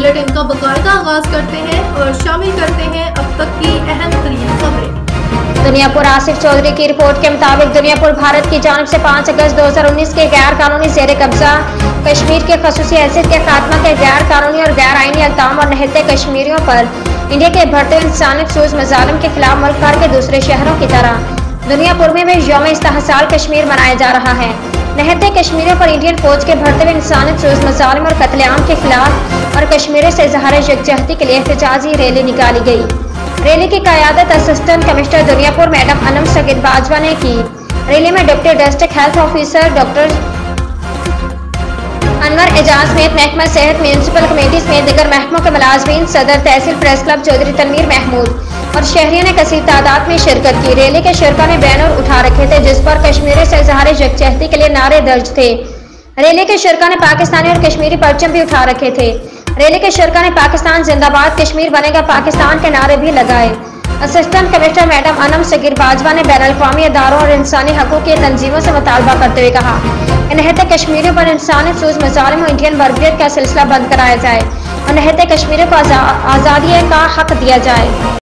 Bulletin का बाकायदा आगाज करते हैं और शामिल करते हैं अब तक की अहम तरीन खबरें। दुनियापुर आसिफ चौधरी की रिपोर्ट के मुताबिक दुनियापुर भारत की जानिब से 5 अगस्त 2019 के गैर कानूनी जेर कब्जा कश्मीर के खसूसी हैसियत के खात्मा के गैर कानूनी और गैर आईनी इक़दाम और निहत्ते कश्मीरियों पर इंडिया के बढ़ते इंसानी खसूस मज़ालिम के खिलाफ मुल्क भर के दूसरे शहरों की तरह दुनियापुर में भी यौम इस्तेहसाल कश्मीर मनाया जा रहा है। निहत्ते कश्मीरियों पर इंडियन फौज के बढ़ते हुए इंसानी खसूस मज़ालिम और कत्लेआम के खिलाफ और कश्मीरियों से इज़हार यकजहती के लिए एहतजाजी रैली निकाली गई। रैली की क़यादत assistant commissioner Duniyapur madam Anam Sagir Bajwa ने की। रैली में deputy district health officer doctor Anwar Ejaz समेत महकमा सेहत म्यूनसिपल कमेटी समेत दिगर महकमों के मुलाजमीन, सदर तहसील प्रेस क्लब चौधरी तनवीर महमूद और शहरियों ने कसीर तादाद में शिरकत की। रैली के शिरका ने बैनर उठा रखे थे जिस पर कश्मीरी से इज़हार यकजहती के लिए नारे दर्ज थे। रैली के शिरका ने पाकिस्तानी और कश्मीरी परचम भी उठा रखे थे। रैली के शिरका ने पाकिस्तान जिंदाबाद, कश्मीर बनेगा पाकिस्तान के नारे भी लगाए। Assistant commissioner madam Anam Sagir Bajwa ने बैन अल-अक़वामी इदारों और इंसानी हकूक़ की तंजीमों से मुतालबा करते हुए कहा कि निहत्ते कश्मीरियों पर इंसानी खसूस मज़ालिम और इंडियन वर्दियत का सिलसिला बंद कराया जाए और निहत्ते कश्मीरियों को आज़ादी का हक दिया जाए।